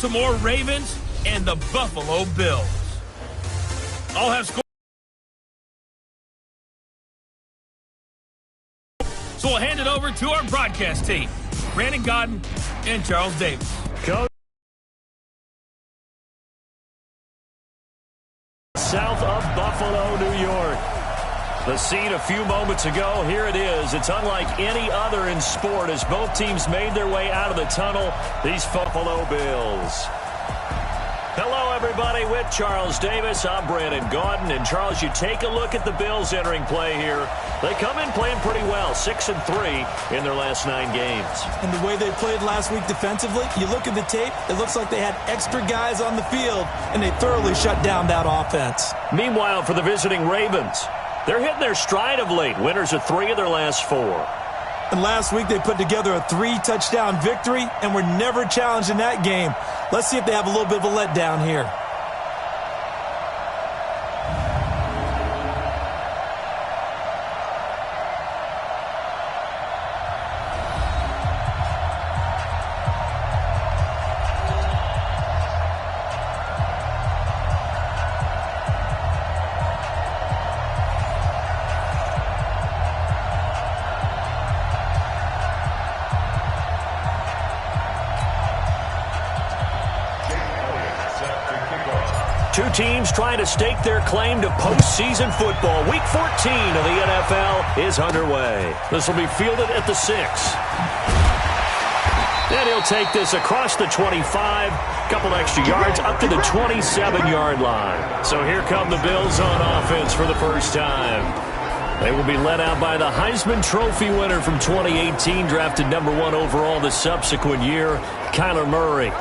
Baltimore Ravens and the Buffalo Bills. I'll have score. So we'll hand it over to our broadcast team, Brandon Godden and Charles Davis. Coach. South of Buffalo, New York. The scene a few moments ago, here it is. It's unlike any other in sport as both teams made their way out of the tunnel, these Buffalo Bills. Hello, everybody. With Charles Davis, I'm Brandon Gaudin. And, Charles, you take a look at the Bills entering play here. They come in playing pretty well, 6-3 in their last 9 games. And the way they played last week defensively, you look at the tape, it looks like they had extra guys on the field, and they thoroughly shut down that offense. Meanwhile, for the visiting Ravens, they're hitting their stride of late. Winners of 3 of their last 4. And last week they put together a 3-touchdown victory and were never challenged in that game. Let's see if they have a little bit of a letdown here. Two teams trying to stake their claim to postseason football. Week 14 of the NFL is underway. This will be fielded at the 6. And he'll take this across the 25, couple extra yards up to the 27-yard line. So here come the Bills on offense for the first time. They will be led out by the Heisman Trophy winner from 2018, drafted number 1 overall the subsequent year, Kyler Murray.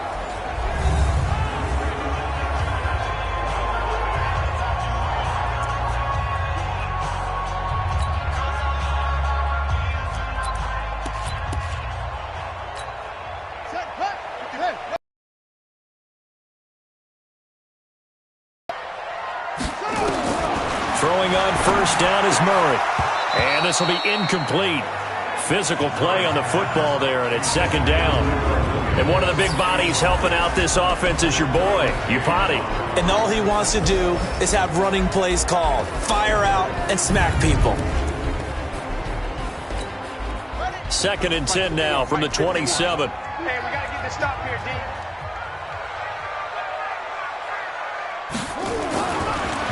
Throwing on first down is Murray. And this will be incomplete. Physical play on the football there, and it's second down. And one of the big bodies helping out this offense is your boy, Upati. And all he wants to do is have running plays called. Fire out and smack people. 2nd and 10 now from the 27. Hey, we got to get this stop here, D.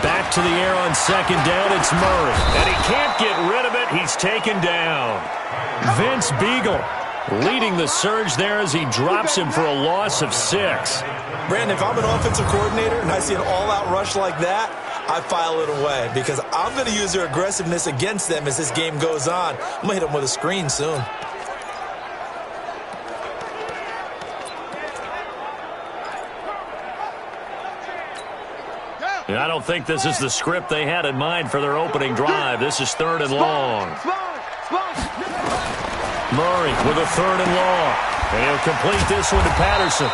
Back to the air on second down, it's Murray. And he can't get rid of it. He's taken down. Vince Beagle leading the surge there as he drops him for a loss of 6. Brandon, if I'm an offensive coordinator and I see an all-out rush like that, I file it away because I'm going to use their aggressiveness against them as this game goes on. I'm going to hit them with a screen soon. I don't think this is the script they had in mind for their opening drive. This is 3rd and long. Murray with a 3rd and long. And he'll complete this one to Patterson.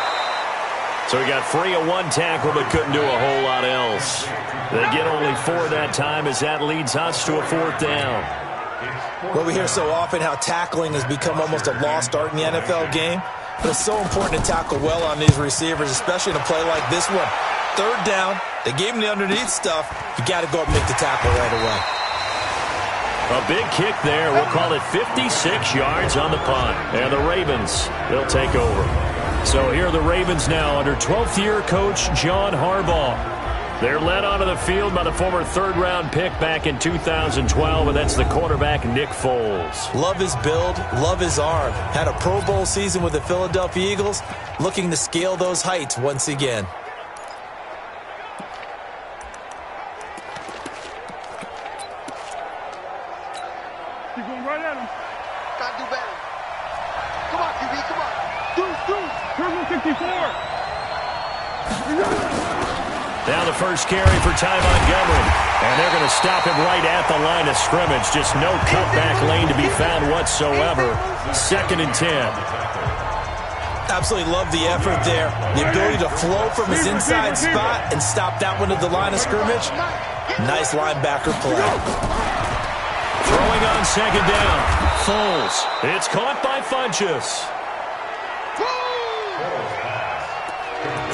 So he got free of 1 tackle but couldn't do a whole lot else. They get only 4 that time as that leads us to a 4th down. Well, we hear so often how tackling has become almost a lost art in the NFL game. But it's so important to tackle well on these receivers, especially in a play like this one. 3rd down, they gave him the underneath stuff. You got to go up and make the tackle right away. A big kick there. We'll call it 56 yards on the punt. And the Ravens, they'll take over. So here are the Ravens now under 12th-year coach John Harbaugh. They're led onto the field by the former 3rd-round pick back in 2012, and that's the quarterback Nick Foles. Love his build, love his arm. Had a Pro Bowl season with the Philadelphia Eagles, looking to scale those heights once again. Keep going right at him. Gotta do better. Come on, QB, come on. Dude, Turbo 54. Now the first carry for Ty Montgomery. And they're going to stop him right at the line of scrimmage. Just no cutback lane to be found whatsoever. 2nd and 10. Absolutely love the effort there. The ability to flow from his inside spot and stop that one at the line of scrimmage. Nice linebacker play. Throwing on 2nd down. Foles. It's caught by Funchess.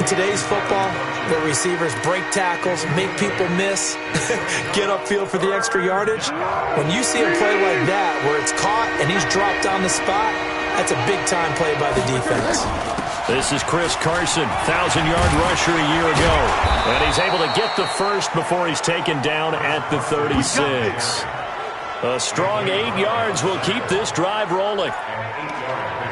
In today's football, where receivers break tackles, make people miss, get upfield for the extra yardage, when you see a play like that where it's caught and he's dropped on the spot, that's a big-time play by the defense. This is Chris Carson, 1,000-yard rusher a year ago. And he's able to get the first before he's taken down at the 36. A strong 8 yards will keep this drive rolling.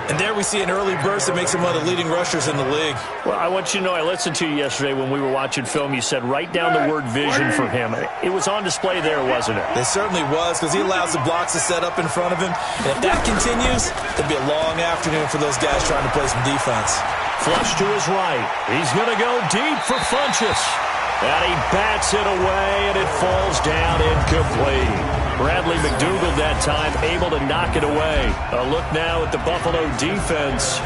And there we see an early burst that makes him one of the leading rushers in the league. Well, I want you to know, I listened to you yesterday when we were watching film. You said write down the word vision for him. It was on display there, wasn't it? It certainly was, because he allows the blocks to set up in front of him. And if that continues, it'll be a long afternoon for those guys trying to play some defense. Flush to his right. He's going to go deep for Funchess. And he bats it away, and it falls down incomplete. Bradley McDougald that time able to knock it away. A look now at the Buffalo defense.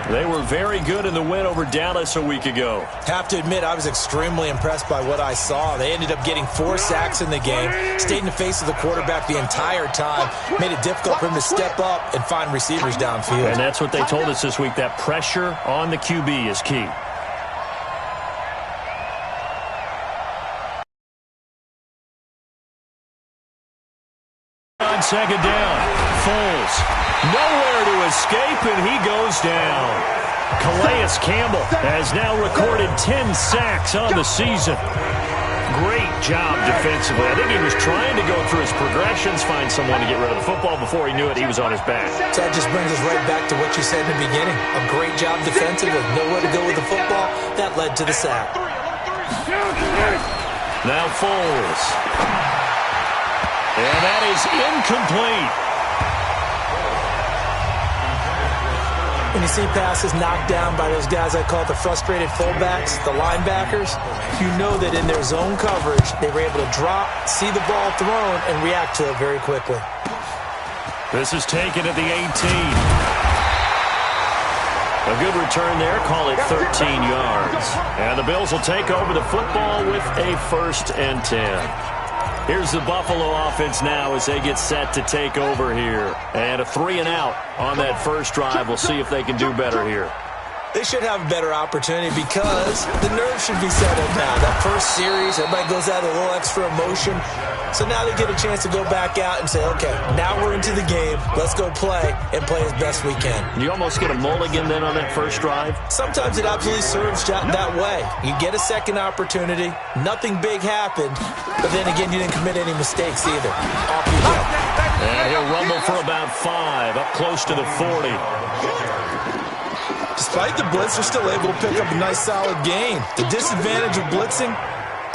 They were very good in the win over Dallas a week ago. Have to admit, I was extremely impressed by what I saw. They ended up getting 4 sacks in the game, stayed in the face of the quarterback the entire time, made it difficult for him to step up and find receivers downfield. And that's what they told us this week, that pressure on the QB is key. On second down, Foles nowhere to escape, and he goes down. Calais Campbell has now recorded 10 sacks on the season. Great job defensively. I think he was trying to go through his progressions, find someone to get rid of the football. Before he knew it, he was on his back. So that just brings us right back to what you said in the beginning. A great job defensively. Nowhere to go with the football. That led to the sack. Now Foles. And that is incomplete. When you see passes knocked down by those guys I call the frustrated fullbacks, the linebackers, you know that in their zone coverage, they were able to drop, see the ball thrown, and react to it very quickly. This is taken at the 18. A good return there, call it 13 yards. And the Bills will take over the football with a 1st and 10. Here's the Buffalo offense now as they get set to take over here. And a 3-and-out on that first drive. We'll see if they can do better here. They should have a better opportunity because the nerves should be settled now. That first series, everybody goes out with a little extra emotion. So now they get a chance to go back out and say, okay, now we're into the game. Let's go play and play as best we can. You almost get a mulligan then on that first drive? Sometimes it absolutely serves that way. You get a second opportunity. Nothing big happened. But then again, you didn't commit any mistakes either. Off you go. And he'll rumble for about 5, up close to the 40. Despite the blitz, they're still able to pick up a nice solid gain. The disadvantage of blitzing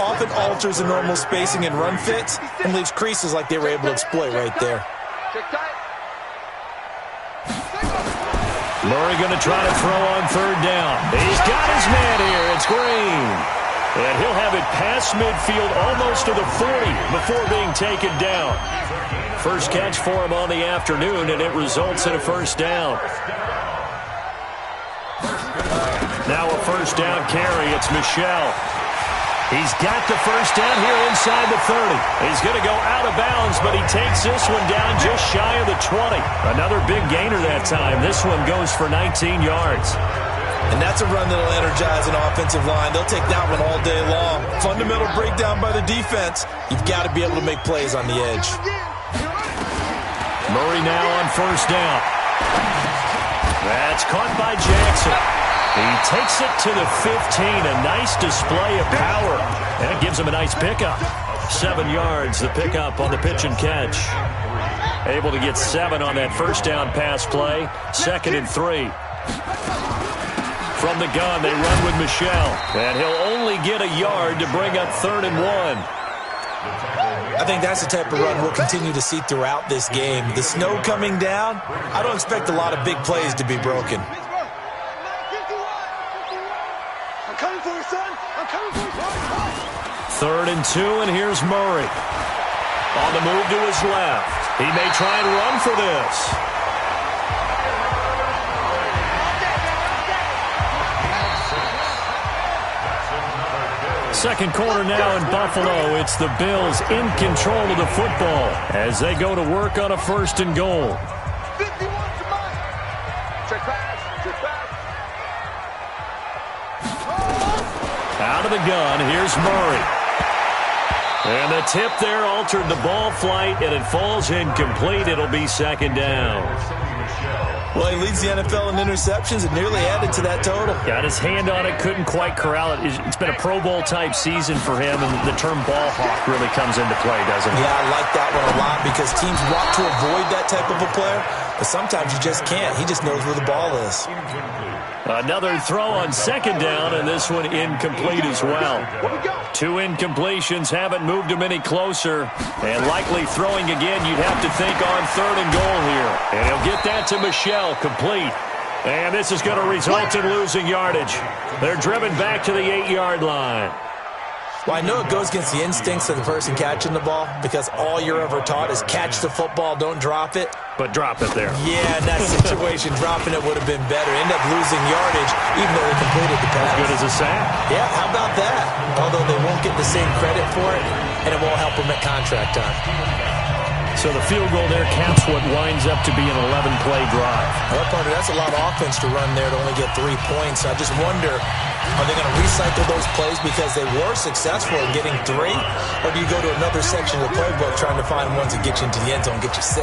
often alters the normal spacing and run fits and leaves creases like they were able to exploit right there. Murray going to try to throw on 3rd down. He's got his man here. It's Green. And he'll have it past midfield almost to the 40 before being taken down. First catch for him on the afternoon, and it results in a 1st down. Now a 1st down carry. It's Michel. He's got the 1st down here inside the 30. He's going to go out of bounds, but he takes this one down just shy of the 20. Another big gainer that time. This one goes for 19 yards. And that's a run that'll energize an offensive line. They'll take that one all day long. Fundamental breakdown by the defense. You've got to be able to make plays on the edge. Murray now on 1st down. That's caught by Jackson. He takes it to the 15. A nice display of power. And it gives him a nice pickup. 7 yards, the pickup on the pitch and catch. Able to get 7 on that 1st down pass play. 2nd and 3. From the gun, they run with Michel. And he'll only get a yard to bring up 3rd and 1. I think that's the type of run we'll continue to see throughout this game. The snow coming down, I don't expect a lot of big plays to be broken. I'm coming for you, son. I'm coming for you. 3rd and 2, and here's Murray. On the move to his left. He may try and run for this. Second quarter now in Buffalo. It's the Bills in control of the football as they go to work on a 1st and goal. 51 to mine. Check pass. Check pass. Out of the gun, here's Murray. And the tip there altered the ball flight, and it falls incomplete. It'll be second down. Well, he leads the NFL in interceptions and nearly added to that total. Got his hand on it, couldn't quite corral it. It's been a Pro Bowl-type season for him, and the term ball hawk really comes into play, doesn't it? Yeah, I like that one a lot because teams want to avoid that type of a player, but sometimes you just can't. He just knows where the ball is. Another throw on second down, and this one incomplete as well. 2 incompletions haven't moved him any closer, and likely throwing again, you'd have to think on third and goal here. And he'll get that to Michel, complete. And this is going to result in losing yardage. They're driven back to the 8-yard line. Well, I know it goes against the instincts of the person catching the ball because all you're ever taught is catch the football, don't drop it. But drop it there. Yeah, in that situation, dropping it would have been better. End up losing yardage, even though they completed the pass. As good as a sack. Yeah, how about that? Although they won't get the same credit for it, and it won't help them at contract time. So the field goal there caps what winds up to be an 11-play drive. Well, partner, that's a lot of offense to run there to only get 3 points. I just wonder, are they going to recycle those plays because they were successful in getting 3? Or do you go to another section of the playbook trying to find ones that get you into the end zone and get you 6?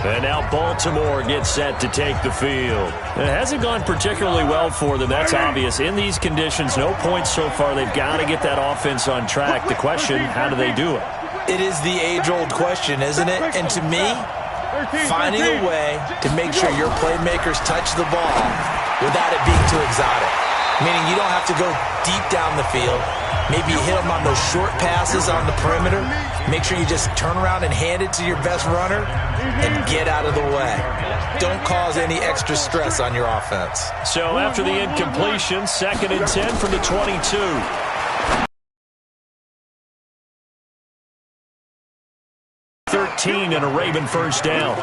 And now Baltimore gets set to take the field. It hasn't gone particularly well for them. That's obvious. In these conditions, no points so far. They've got to get that offense on track. The question, how do they do it? It is the age-old question, isn't it? And to me, finding a way to make sure your playmakers touch the ball without it being too exotic. Meaning you don't have to go deep down the field. Maybe you hit them on those short passes on the perimeter. Make sure you just turn around and hand it to your best runner and get out of the way. Don't cause any extra stress on your offense. So after the incompletion, 2nd and 10 from the 22. And a Raven first down.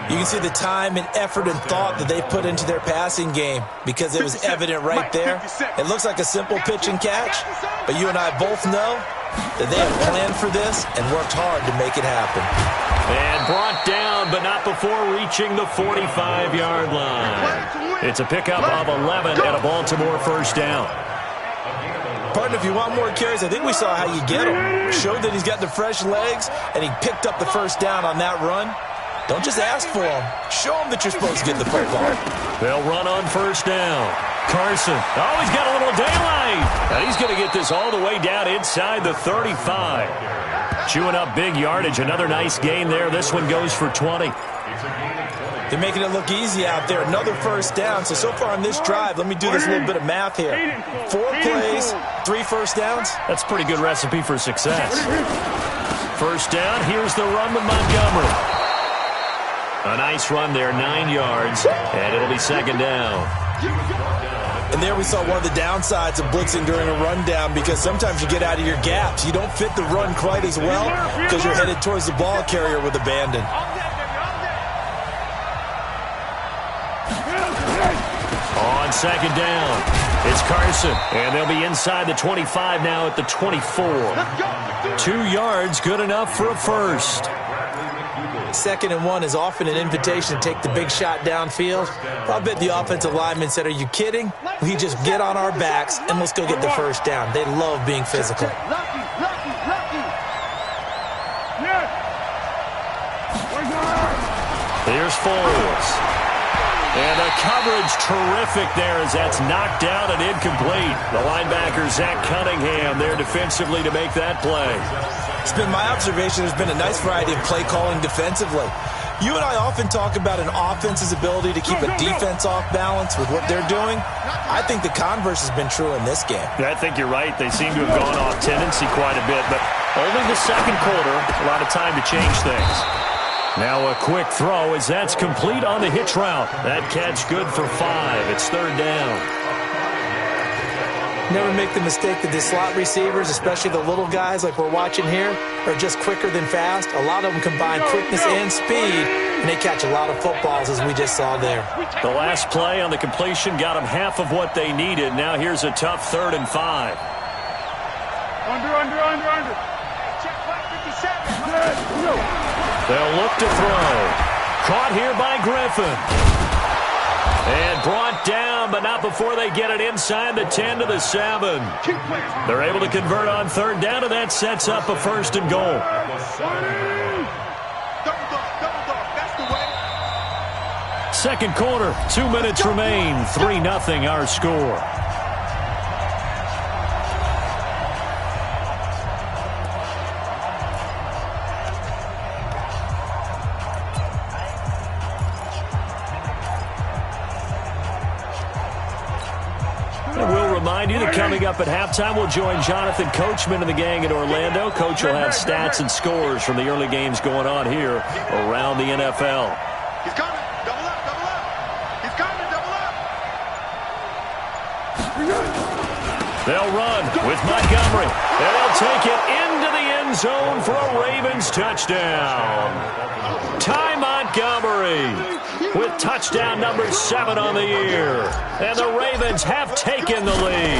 You can see the time and effort and thought that they put into their passing game because it was evident right there. It looks like a simple pitch and catch, but you and I both know that they have planned for this and worked hard to make it happen. And brought down, but not before reaching the 45-yard line. It's a pickup of 11 and a Baltimore first down. Partner, if you want more carries, I think we saw how you get him. Showed that he's got the fresh legs, and he picked up the first down on that run. Don't just ask for him. Show him that you're supposed to get the football. They'll run on first down. Carson. Oh, he's got a little daylight. And he's going to get this all the way down inside the 35. Chewing up big yardage. Another nice gain there. This one goes for 20. They're making it look easy out there. Another first down. So far on this drive, let me do this little bit of math here. 4 plays, 3 first downs. That's a pretty good recipe for success. First down, here's the run with Montgomery. A nice run there, 9 yards, and it'll be second down. And there we saw one of the downsides of blitzing during a rundown because sometimes you get out of your gaps. You don't fit the run quite as well because you're headed towards the ball carrier with abandon. On second down, it's Carson, and they'll be inside the 25 now at the 24. 2 yards, good enough for a first. 2nd and 1 is often an invitation to take the big shot downfield. I bet the offensive lineman said, are you kidding? We just get on our backs and let's go get the first down. They love being physical. Here's Foles. And the coverage terrific there as that's knocked down and incomplete. The linebacker, Zach Cunningham, there defensively to make that play. It's been my observation there's been a nice variety of play calling defensively. You and I often talk about an offense's ability to keep a defense off balance with what they're doing. I think the converse has been true in this game. I think you're right. They seem to have gone off tendency quite a bit, but only the second quarter, a lot of time to change things. Now a quick throw as that's complete on the hitch route. That catch good for 5. It's third down. Never make the mistake that the slot receivers, especially the little guys like we're watching here, are just quicker than fast. A lot of them combine quickness and speed, and they catch a lot of footballs as we just saw there. The last play on the completion got them half of what they needed. Now here's a tough 3rd and 5. Under. Check 557. They'll look to throw. Caught here by Griffin. And brought down but not before they get it inside the 10 to the 7. They're able to convert on third down, and that sets up a 1st and goal. Second quarter, 2 minutes remain. 3-0 our score. Remind you that coming up at halftime, we'll join Jonathan Coachman and the gang in Orlando. Coach will have stats and scores from the early games going on here around the NFL. He's coming. Double up, double up. He's coming, double up. They'll run with Montgomery, and they'll take it into the end zone for a Ravens touchdown. Ty Montgomery with touchdown number 7 on the year. And the Ravens have taken the lead.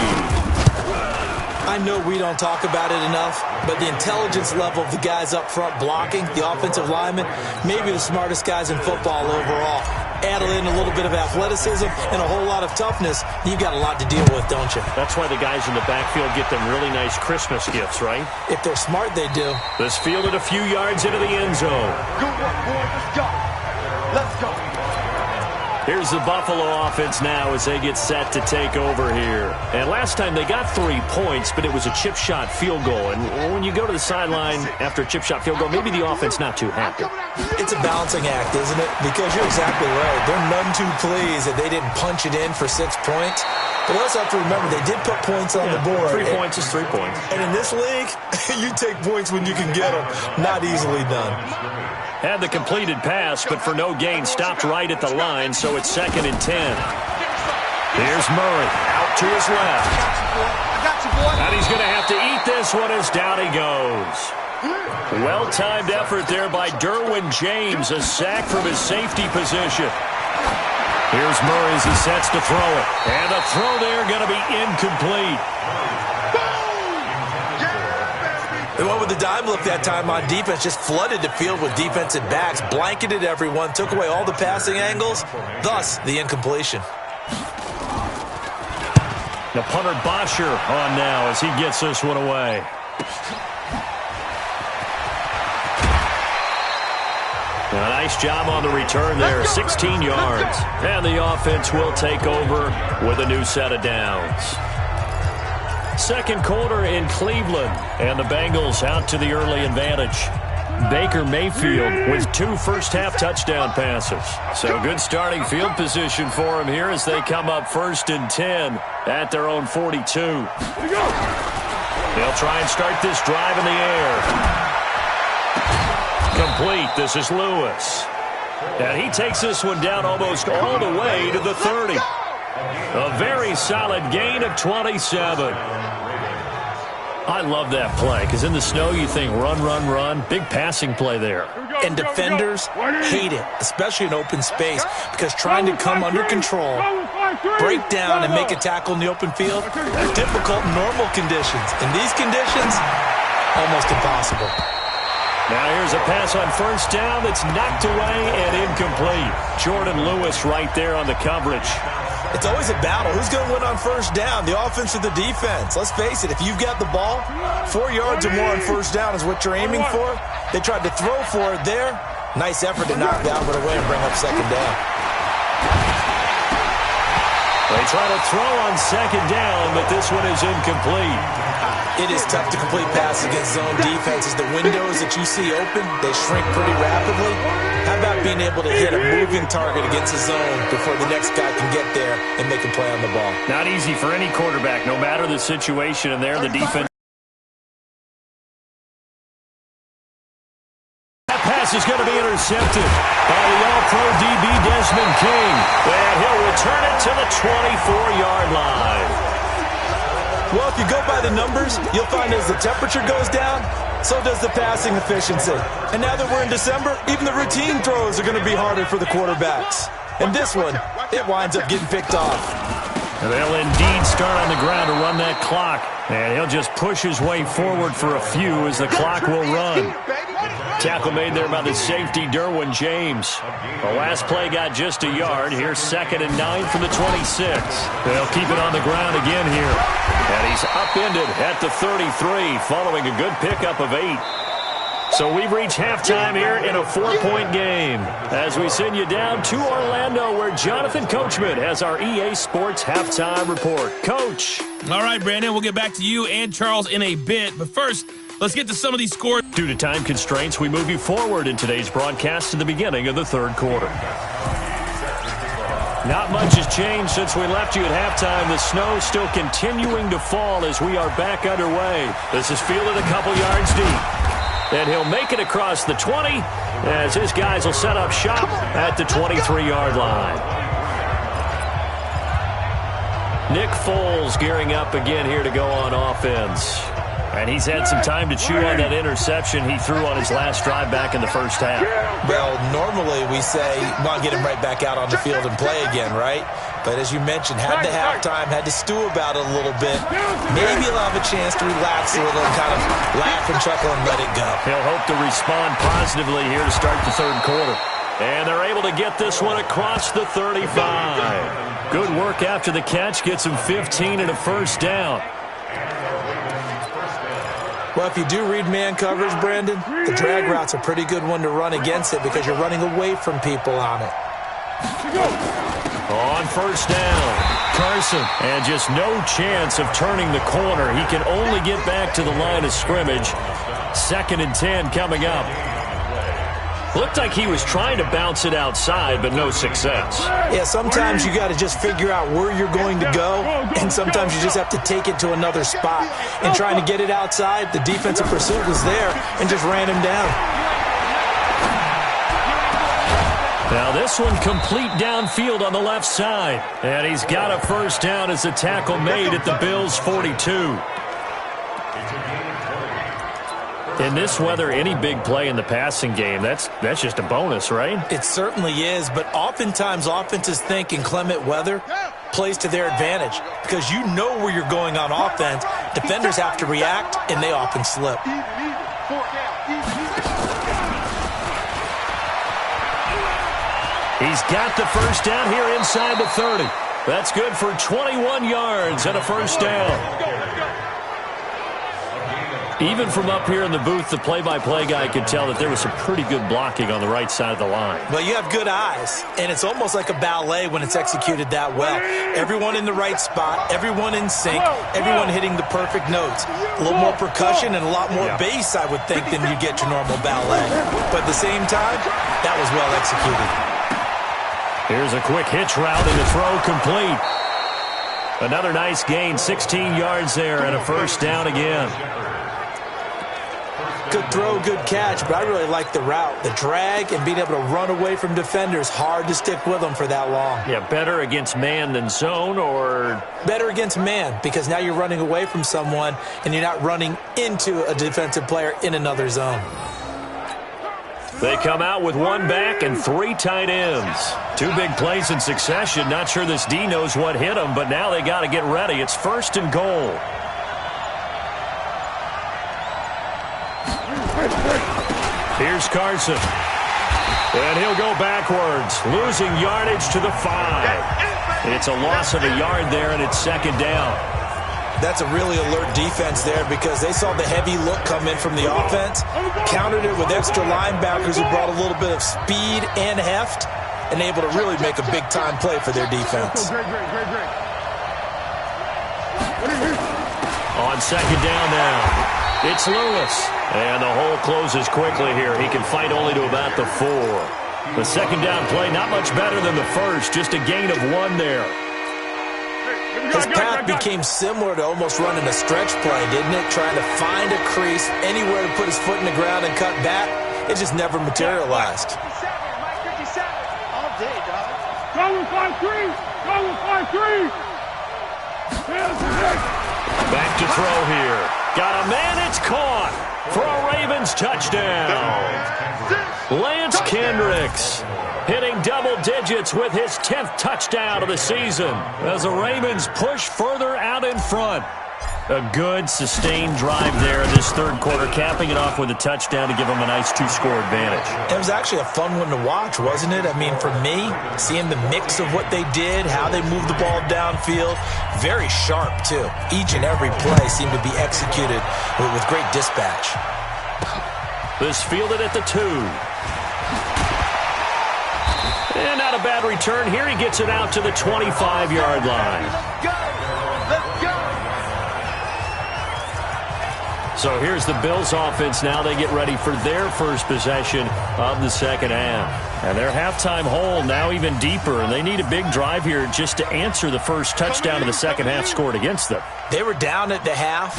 I know we don't talk about it enough, but the intelligence level of the guys up front blocking, the offensive linemen, maybe the smartest guys in football overall. Add in a little bit of athleticism and a whole lot of toughness, you've got a lot to deal with, don't you? That's why the guys in the backfield get them really nice Christmas gifts, right? If they're smart, they do. This fielded a few yards into the end zone. Good work, boys. Let's go. Let's go. Here's the Buffalo offense now as they get set to take over here. And last time they got 3 points, but it was a chip shot field goal. And when you go to the sideline after a chip shot field goal, maybe the offense not too happy. It's a balancing act, isn't it? Because you're exactly right. They're none too pleased that they didn't punch it in for 6 points. But we also have to remember they did put points on the board. 3 points is 3 points. And in this league, you take points when you can get them. Not easily done. Had the completed pass, but for no gain, stopped right at the line, so it's 2nd and 10. Here's Murray out to his left. And he's going to have to eat this one as down he goes. Well-timed effort there by Derwin James, a sack from his safety position. Here's Murray as he sets to throw it. And the throw there going to be incomplete. They went with the dime look that time on defense, just flooded the field with defensive backs, blanketed everyone, took away all the passing angles, thus the incompletion. The punter Bosher on now as he gets this one away. A nice job on the return there, 16 yards. And the offense will take over with a new set of downs. Second quarter in Cleveland, and the Bengals out to the early advantage. Baker Mayfield with 2 first-half touchdown passes. So good starting field position for him here as they come up 1st and 10 at their own 42. They'll try and start this drive in the air. Complete. This is Lewis. And he takes this one down almost all the way to the 30. A very solid gain of 27. I love that play because in the snow you think run, run, run. Big passing play there. And defenders hate it, especially in open space, because trying to come under control, break down, and make a tackle in the open field, difficult in normal conditions. In these conditions, almost impossible. Now here's a pass on 1st down that's knocked away and incomplete. Jordan Lewis right there on the coverage. It's always a battle. Who's going to win on 1st down, the offense or the defense? Let's face it, if you've got the ball, 4 yards or more on 1st down is what you're aiming for. They tried to throw for it there. Nice effort to knock that one away and bring up 2nd down. They try to throw on 2nd down, but this one is incomplete. It is tough to complete passes against zone defenses. The windows that you see open, they shrink pretty rapidly. How about being able to hit a moving target against a zone before the next guy can get there and make a play on the ball? Not easy for any quarterback, no matter the situation, and there the defense. That pass is going to be intercepted by the All-Pro DB Desmond King, and he'll return it to the 24-yard line. Well, if you go by the numbers, you'll find as the temperature goes down, so does the passing efficiency. And now that we're in December, even the routine throws are going to be harder for the quarterbacks. And this one, it winds up getting picked off. They'll indeed start on the ground to run that clock. And he'll just push his way forward for a few as the clock will run. Tackle made there by the safety, Derwin James. The last play got just a yard. Here's 2nd and 9 from the 26. They'll keep it on the ground again here. And he's upended at the 33 following a good pickup of 8. So we've reached halftime here in a 4-point game as we send you down to Orlando where Jonathan Coachman has our EA Sports halftime report. Coach. All right, Brandon, we'll get back to you and Charles in a bit. But first, let's get to some of these scores. Due to time constraints, we move you forward in today's broadcast to the beginning of the 3rd quarter. Not much has changed since we left you at halftime. The snow still continuing to fall as we are back underway. This is fielded a couple yards deep. And he'll make it across the 20 as his guys will set up shop at the 23-yard line. Nick Foles gearing up again here to go on offense. And he's had some time to chew on that interception he threw on his last drive back in the first half. Well, normally we say, well, get him right back out on the field and play again, right? But as you mentioned, had the halftime, had to stew about it a little bit. Maybe he'll have a chance to relax a little and kind of laugh and chuckle and let it go. He'll hope to respond positively here to start the 3rd quarter. And they're able to get this one across the 35. Good work after the catch. Gets him 15 and a first down. Well, if you do read man coverage, Brandon, the drag route's a pretty good one to run against it because you're running away from people on it. On first down, Carson, and just no chance of turning the corner. He can only get back to the line of scrimmage. 2nd and 10 coming up. Looked like he was trying to bounce it outside, but no success. Yeah, sometimes you got to just figure out where you're going to go, and sometimes you just have to take it to another spot. And trying to get it outside, the defensive pursuit was there and just ran him down. Now this one complete downfield on the left side. And he's got a first down as the tackle made at the Bills' 42. In this weather, any big play in the passing game, that's just a bonus, right? It certainly is, but oftentimes offenses think inclement weather plays to their advantage because you know where you're going on offense. Defenders have to react, and they often slip. He's got the first down here inside the 30. That's good for 21 yards and a first down. Even from up here in the booth, the play-by-play guy could tell that there was some pretty good blocking on the right side of the line. Well, you have good eyes, and it's almost like a ballet when it's executed that well. Everyone in the right spot, everyone in sync, everyone hitting the perfect notes. A little more percussion and a lot more bass, I would think, than you get your normal ballet. But at the same time, that was well executed. Here's a quick hitch route and the throw complete. Another nice gain, 16 yards there and a first down again. Good throw, good catch, but I really like the route. The drag and being able to run away from defenders, hard to stick with them for that long. Yeah, better against man than zone, or? Better against man, because now you're running away from someone and you're not running into a defensive player in another zone. They come out with one back and 3 tight ends. 2 big plays in succession. Not sure this D knows what hit them, but now they got to get ready. It's 1st and goal. Here's Carson. And he'll go backwards, losing yardage to the 5. It's a loss of a yard there, and it's 2nd down. That's a really alert defense there because they saw the heavy look come in from the offense, countered it with extra linebackers who brought a little bit of speed and heft, and able to really make a big-time play for their defense. On 2nd down now. It's Lewis. And the hole closes quickly here. He can fight only to about the 4. The 2nd down play, not much better than the first. Just a gain of 1 there. His path became similar to almost running a stretch play, didn't it? Trying to find a crease, anywhere to put his foot in the ground and cut back. It just never materialized. 57, Mike 57. All day, dog. Go with 5-3. Go with 5-3. Back to throw here. Got a man, it's caught for a Ravens touchdown. Lance Kendricks hitting double digits with his 10th touchdown of the season as the Ravens push further out in front. A good, sustained drive there in this third quarter, capping it off with a touchdown to give them a nice two-score advantage. It was actually a fun one to watch, wasn't it? I mean, for me, seeing the mix of what they did, how they moved the ball downfield, very sharp, too. Each and every play seemed to be executed with great dispatch. This fielded at the 2. And not a bad return here. He gets it out to the 25-yard line. Let's go! Let's go! So here's the Bills offense now. They get ready for their first possession of the second half. And their halftime hole now even deeper. And they need a big drive here just to answer the first touchdown of the second half scored against them. They were down at the half.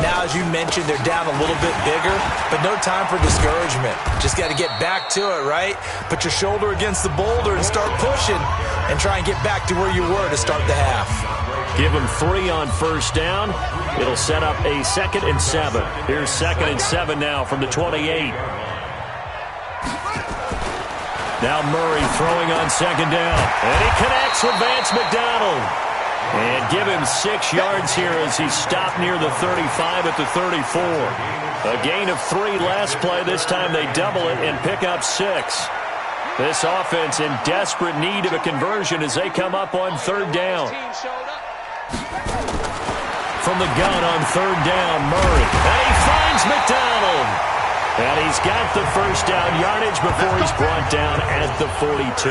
Now, as you mentioned, they're down a little bit bigger, but no time for discouragement. Just got to get back to it, right? Put your shoulder against the boulder and start pushing and try and get back to where you were to start the half. Give them 3 on first down. It'll set up a 2nd and 7. Here's 2nd and 7 now from the 28. Now Murray throwing on 2nd down. And he connects with Vance McDonald. And give him 6 yards here as he stopped near the 35 at the 34. A gain of 3 last play. This time they double it and pick up 6. This offense in desperate need of a conversion as they come up on 3rd down. From the gun on 3rd down, Murray. And he finds McDonald. And he's got the first down yardage before he's brought down at the 42.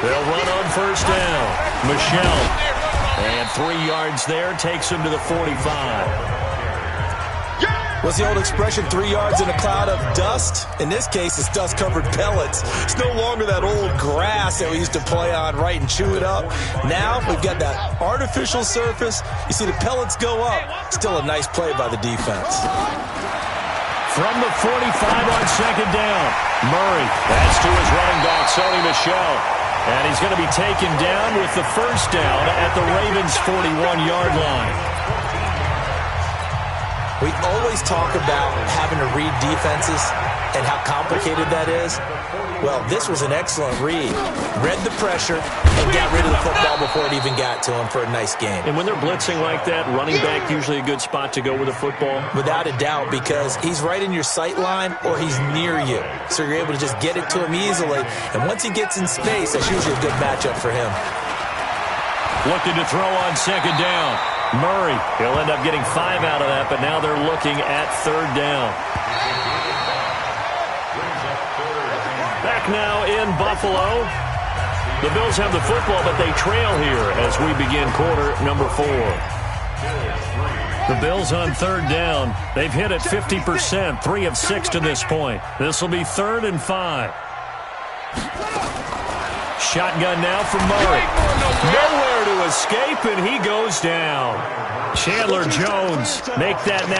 They'll run on first down. Michelle. And 3 yards there takes him to the 45. What's the old expression, 3 yards in a cloud of dust? In this case, it's dust-covered pellets. It's no longer that old grass that we used to play on, right, and chew it up. Now, we've got that artificial surface. You see the pellets go up. Still a nice play by the defense. From the 45 on 2nd down, Murray. That's to his running back, Sony Michel. And he's going to be taken down with the first down at the Ravens' 41-yard line. We always talk about having to read defenses and how complicated that is. Well, this was an excellent read. Read the pressure and got rid of the football before it even got to him for a nice game. And when they're blitzing like that, running back usually a good spot to go with the football? Without a doubt, because he's right in your sight line or he's near you. So you're able to just get it to him easily. And once he gets in space, that's usually a good matchup for him. Looking to throw on 2nd down. Murray, he'll end up getting 5 out of that, but now they're looking at 3rd down. Back now in Buffalo. The Bills have the football, but they trail here as we begin quarter number 4. The Bills on 3rd down. They've hit it 50%, 3 of 6 to this point. This will be 3rd and 5. Shotgun now from Murray. Nowhere to escape, and he goes down. Chandler Jones make that now.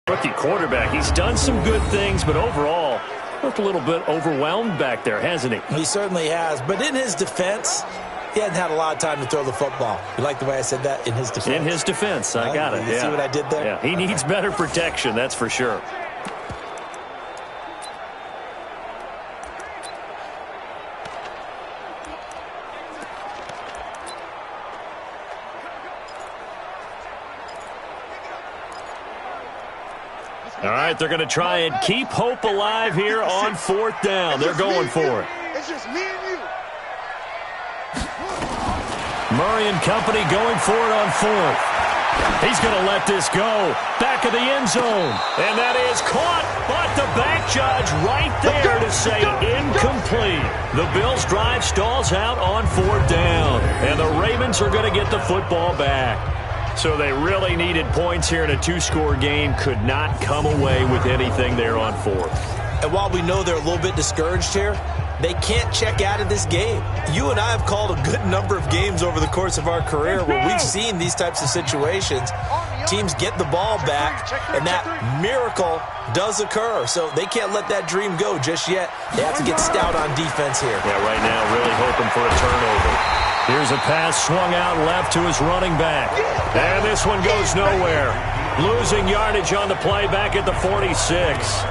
Rookie quarterback. He's done some good things, but overall, looked a little bit overwhelmed back there, hasn't he? He certainly has. But in his defense, he hadn't had a lot of time to throw the football. You like the way I said that? In his defense? In his defense. I got it. You see what I did there? Yeah. He needs better protection, that's for sure. All right, they're going to try and keep hope alive here on 4th down. They're going for it. It's just me and you. Murray and company going for it on 4th. He's going to let this go. Back of the end zone. And that is caught, but the back judge right there to say incomplete. The Bills' drive stalls out on 4th down. And the Ravens are going to get the football back. So they really needed points here in a 2-score game. Could not come away with anything there on 4th. And while we know they're a little bit discouraged here, they can't check out of this game. You and I have called a good number of games over the course of our career where we've seen these types of situations. Teams get the ball back, and that miracle does occur. So they can't let that dream go just yet. They have to get stout on defense here. Yeah, right now really hoping for a turnover. Here's a pass swung out left to his running back. And this one goes nowhere. Losing yardage on the play back at the 46.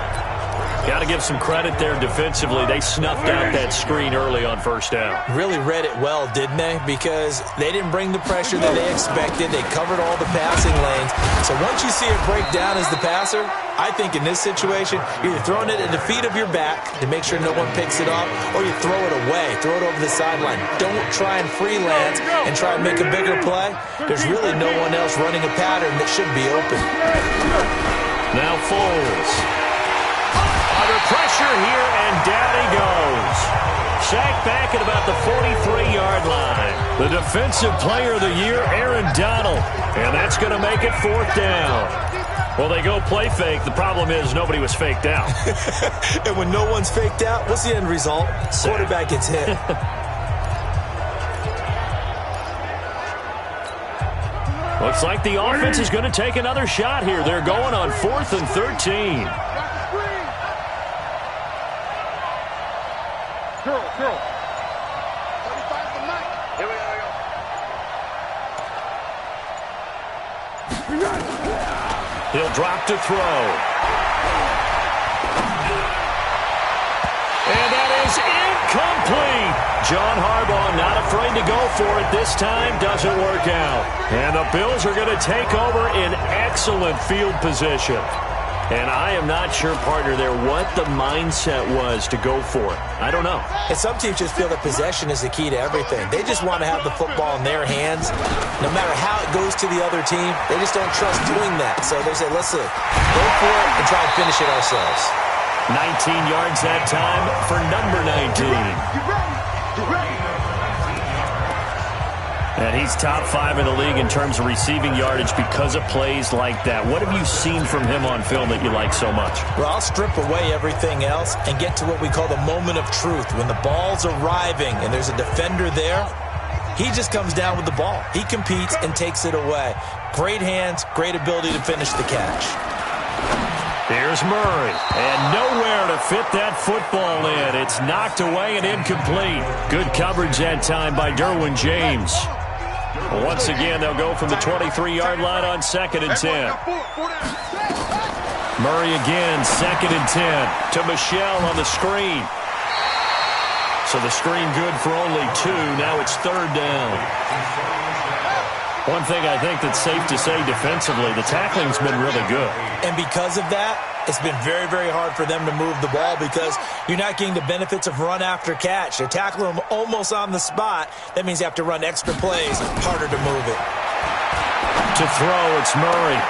Got to give some credit there defensively. They snuffed out that screen early on first down. Really read it well, didn't they? Because they didn't bring the pressure that they expected. They covered all the passing lanes. So once you see it break down as the passer, I think in this situation, you're either throwing it at the feet of your back to make sure no one picks it up, or you throw it away, throw it over the sideline. Don't try and freelance and try and make a bigger play. There's really no one else running a pattern that should be open. Now Foles. Under pressure here, and down he goes. Sacked back at about the 43-yard line. The Defensive Player of the Year, Aaron Donald. And that's going to make it 4th down. Well, they go play fake. The problem is nobody was faked out. And when no one's faked out, what's the end result? Quarterback gets hit. Looks like the offense is going to take another shot here. They're going on 4th and 13. Curl. Here we go. He'll drop to throw. And that is incomplete. John Harbaugh not afraid to go for it this time. Doesn't work out. And the Bills are going to take over in excellent field position. And I am not sure, partner, there what the mindset was to go for it. I don't know. And some teams just feel that possession is the key to everything. They just want to have the football in their hands. No matter how it goes to the other team, they just don't trust doing that. So they say, listen, go for it and try and finish it ourselves. 19 yards that time for number 19. You ready? And he's top 5 in the league in terms of receiving yardage because of plays like that. What have you seen from him on film that you like so much? Well, I'll strip away everything else and get to what we call the moment of truth. When the ball's arriving and there's a defender there, he just comes down with the ball. He competes and takes it away. Great hands, great ability to finish the catch. Here's Murray, and nowhere to fit that football in. It's knocked away and incomplete. Good coverage that time by Derwin James. Once again, they'll go from the 23-yard line on 2nd and 10. Murray again, 2nd and 10 to Michel on the screen. So the screen good for only 2. Now it's 3rd down. One thing I think that's safe to say defensively, the tackling's been really good. And because of that, it's been very, very hard for them to move the ball because you're not getting the benefits of run after catch. They're tackling them almost on the spot. That means you have to run extra plays, harder to move it. To throw, it's Murray.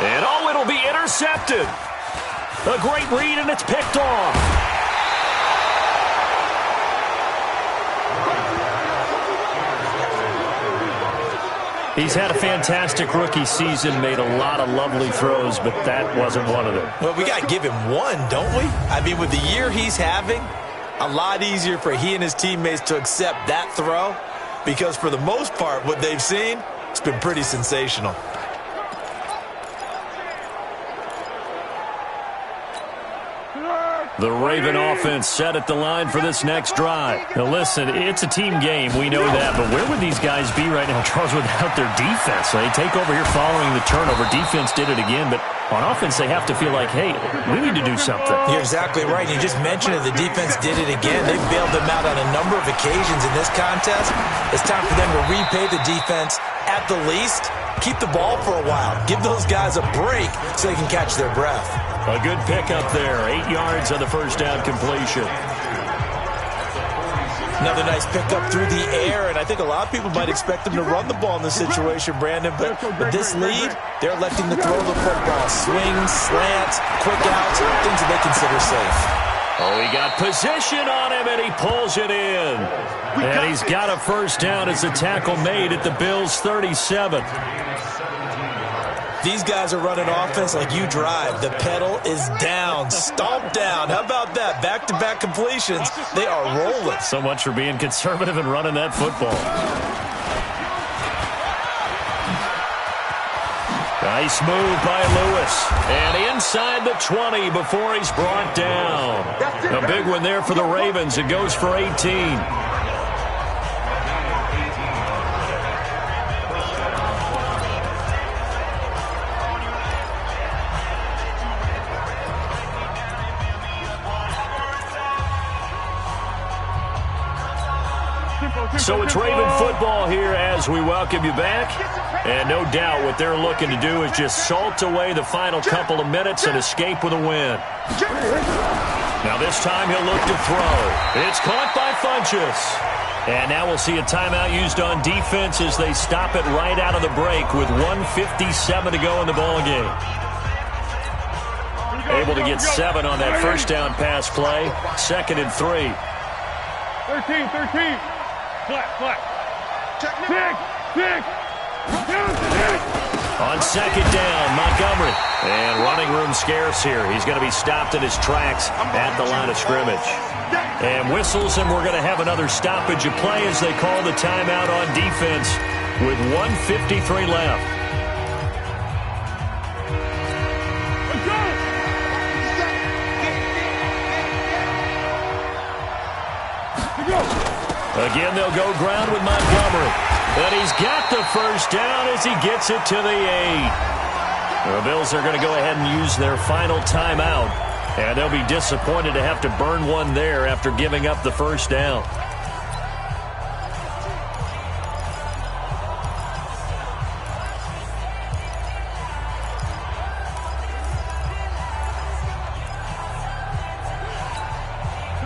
And it'll be intercepted. A great read, and it's picked off. He's had a fantastic rookie season, made a lot of lovely throws, but that wasn't one of them. Well, we got to give him one, don't we? I mean, with the year he's having, a lot easier for he and his teammates to accept that throw because for the most part, what they've seen, it's been pretty sensational. The Raven offense set at the line for this next drive. Now, listen, it's a team game. We know that. But where would these guys be right now, Charles, without their defense? They take over here following the turnover. Defense did it again. But on offense, they have to feel like, hey, we need to do something. You're exactly right. You just mentioned it. The defense did it again. They bailed them out on a number of occasions in this contest. It's time for them to repay the defense at the least. Keep the ball for a while. Give those guys a break so they can catch their breath. A good pickup there. 8 yards on the first down completion. Another nice pickup through the air, and I think a lot of people might expect them to run the ball in this situation, Brandon, but with this lead, they're electing to throw the football. Swings, slants, quick outs, things that they consider safe. Oh, he got position on him, and he pulls it in. And he's got a first down as the tackle made at the Bills' 37. These guys are running offense like you drive. The pedal is down, stomped down. How about that? Back-to-back completions. They are rolling. So much for being conservative and running that football. Nice move by Lewis. And inside the 20 before he's brought down. A big one there for the Ravens. It goes for 18. So it's Raven football here as we welcome you back. And no doubt what they're looking to do is just salt away the final couple of minutes and escape with a win. Now this time he'll look to throw. It's caught by Funchess. And now we'll see a timeout used on defense as they stop it right out of the break with 1:57 to go in the ballgame. Able to get 7 on that first down pass play. 2nd and 3. 13. Flat. 6. On 2nd down, Montgomery. And running room scarce here. He's going to be stopped in his tracks at the line of scrimmage. And whistles, and we're going to have another stoppage of play as they call the timeout on defense with 1:53 left. Again, they'll go ground with Montgomery. And he's got the first down as he gets it to the 8. The Bills are going to go ahead and use their final timeout. And they'll be disappointed to have to burn one there after giving up the first down.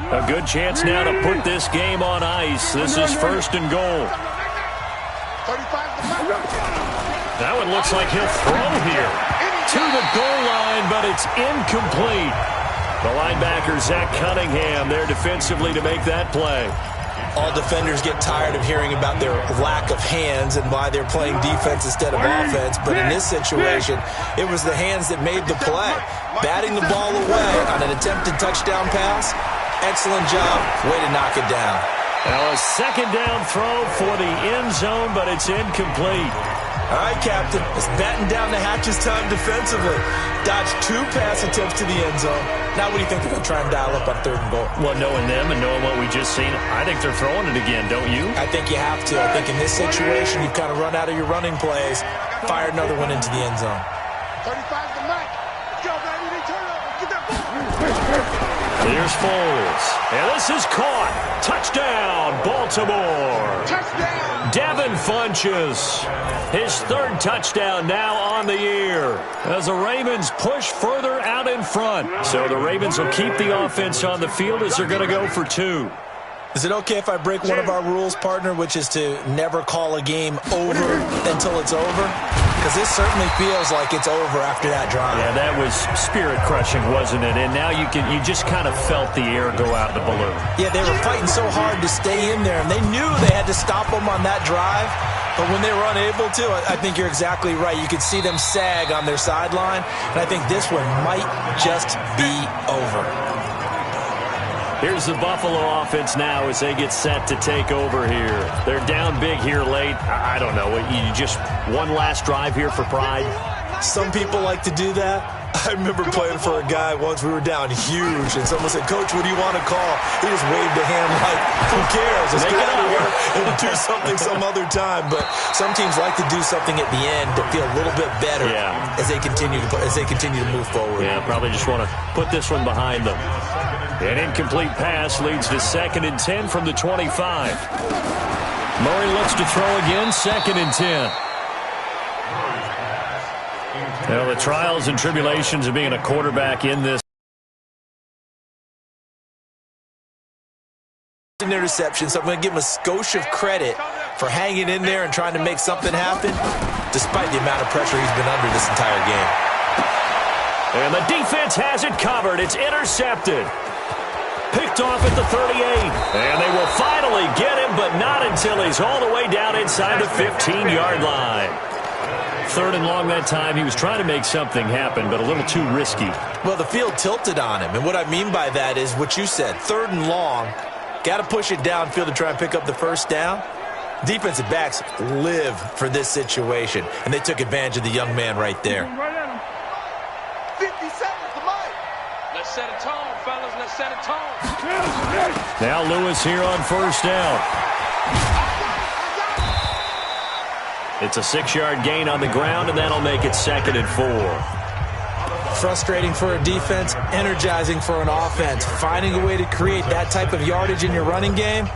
A good chance now to put this game on ice. This is 1st and goal. That one looks like he'll throw here to the goal line, but it's incomplete. The linebacker, Zach Cunningham, there defensively to make that play. All defenders get tired of hearing about their lack of hands and why they're playing defense instead of offense. But in this situation, it was the hands that made the play. Batting the ball away on an attempted touchdown pass. Excellent job. Way to knock it down. Now a 2nd down throw for the end zone, but it's incomplete. All right, Captain. It's batten down the hatches time defensively. Dodged 2 pass attempts to the end zone. Now what do you think they're going to try and dial up on 3rd and goal? Well, knowing them and knowing what we just seen, I think they're throwing it again, don't you? I think you have to. I think in this situation, you've kind of run out of your running plays. Fire another one into the end zone. 35 to Mike. Let's go, baby. They turn over. Get that ball. Here's Foles. And this is caught. Touchdown, Baltimore. Touchdown. Devin Funchess. His 3rd touchdown now on the year as the Ravens push further out in front. So the Ravens will keep the offense on the field as they're going to go for 2. Is it okay if I break one of our rules, partner, which is to never call a game over until it's over? Because this certainly feels like it's over after that drive. Yeah, that was spirit-crushing, wasn't it? And now you just kind of felt the air go out of the balloon. Yeah, they were fighting so hard to stay in there, and they knew they had to stop them on that drive. But when they were unable to, I think you're exactly right. You could see them sag on their sideline, and I think this one might just be over. Here's the Buffalo offense now as they get set to take over here. They're down big here late. I don't know. You just one last drive here for pride? Some people like to do that. I remember playing for a guy once. We were down huge, and someone said, "Coach, what do you want to call?" He just waved a hand like, "Who cares? Let's get out of here and do something some other time." But some teams like to do something at the end to feel a little bit better as they continue to move forward. Yeah, probably just want to put this one behind them. An incomplete pass leads to 2nd and 10 from the 25. Murray looks to throw again, 2nd and 10. Well, the trials and tribulations of being a quarterback in this. An interception, so I'm going to give him a skosh of credit for hanging in there and trying to make something happen, despite the amount of pressure he's been under this entire game. And the defense has it covered. It's intercepted. Picked off at the 38. And they will finally get him, but not until he's all the way down inside the 15-yard line. 3rd and long that time. He was trying to make something happen, but a little too risky. Well, the field tilted on him, and what I mean by that is what you said. 3rd and long, got to push it downfield to try and pick up the first down. Defensive backs live for this situation, and they took advantage of the young man right there. 50 seconds to Mike. Let's set a tone, fellas. Let's set a tone. Now Lewis here on 1st down. It's a 6-yard gain on the ground, and that'll make it 2nd and 4. Frustrating for a defense, energizing for an offense. Finding a way to create that type of yardage in your running game,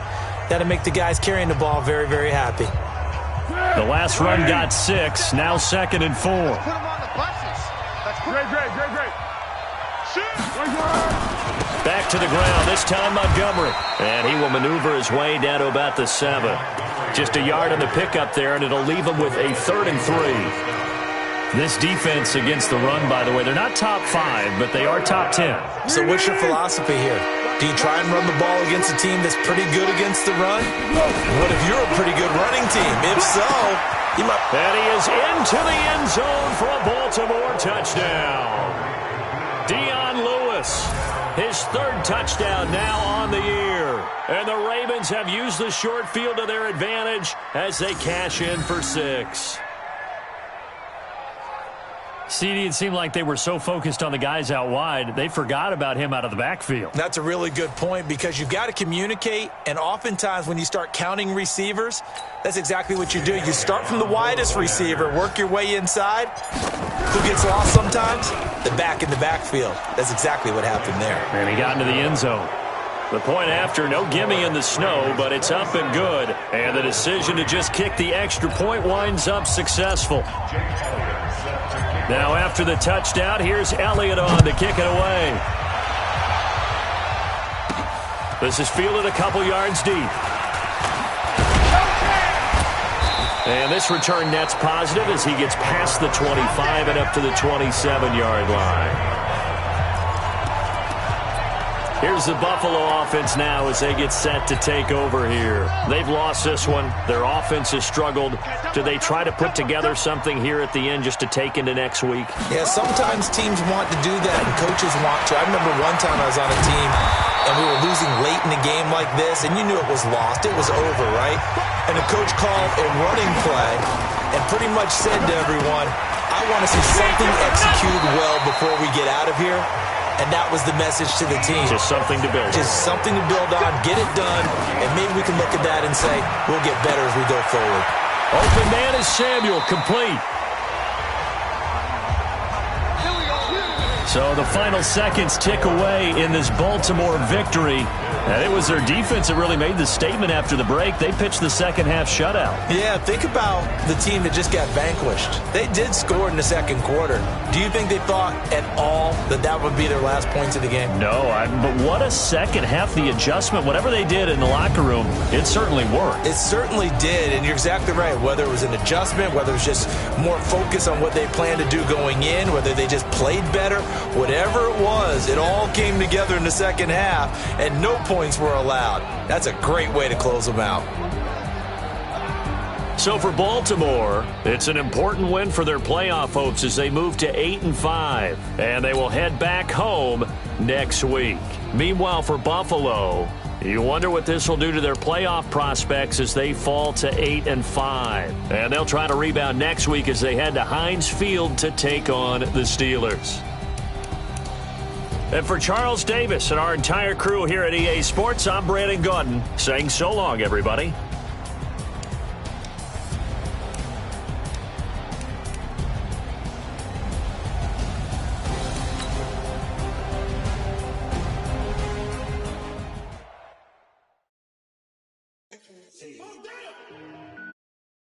That'll make the guys carrying the ball very, very happy. The last run got 6, now 2nd and 4. Put him on the buses. That's great. Back to the ground, this time Montgomery. And he will maneuver his way down to about the 7. Just a yard on the pickup there, and it'll leave him with a 3rd and 3. This defense against the run, by the way, they're not top 5, but they are top 10. So what's your philosophy here? Do you try and run the ball against a team that's pretty good against the run? What if you're a pretty good running team? If so, you might... And he is into the end zone for a Baltimore touchdown. Dion Lewis, his 3rd touchdown now on the year. And the Ravens have used the short field to their advantage as they cash in for 6. CD, it seemed like they were so focused on the guys out wide, they forgot about him out of the backfield. That's a really good point because you've got to communicate, and oftentimes when you start counting receivers, that's exactly what you do. You start from the widest receiver, work your way inside. Who gets lost sometimes? The back in the backfield. That's exactly what happened there. And he got into the end zone. The point after, no gimme in the snow, but it's up and good. And the decision to just kick the extra point winds up successful. Now after the touchdown, here's Elliott on to kick it away. This is fielded a couple yards deep. And this return net's positive as he gets past the 25 and up to the 27-yard line. Here's the Buffalo offense now as they get set to take over here. They've lost this one. Their offense has struggled. Do they try to put together something here at the end just to take into next week? Yeah, sometimes teams want to do that and coaches want to. I remember one time I was on a team and we were losing late in a game like this, and you knew it was lost. It was over, right? And the coach called a running play and pretty much said to everyone, I want to see something executed well before we get out of here. And that was the message to the team. Just something to build. Just something to build on, get it done, and maybe we can look at that and say, we'll get better as we go forward. Open man is Samuel, complete. So the final seconds tick away in this Baltimore victory. And it was their defense that really made the statement after the break. They pitched the second half shutout. Yeah, think about the team that just got vanquished. They did score in the second quarter. Do you think they thought at all that that would be their last points of the game? No, but what a second half. The adjustment, whatever they did in the locker room, it certainly worked. It certainly did, and you're exactly right. Whether it was an adjustment, whether it was just more focus on what they planned to do going in, whether they just played better, whatever it was, it all came together in the second half, and no points were allowed. That's a great way to close them out. So for Baltimore, it's an important win for their playoff hopes as they move to 8-5, and they will head back home next week. Meanwhile, for Buffalo, you wonder what this will do to their playoff prospects as they fall to 8-5. And they'll try to rebound next week as they head to Heinz Field to take on the Steelers. And for Charles Davis and our entire crew here at EA Sports, I'm Brandon Gaudin saying so long, everybody.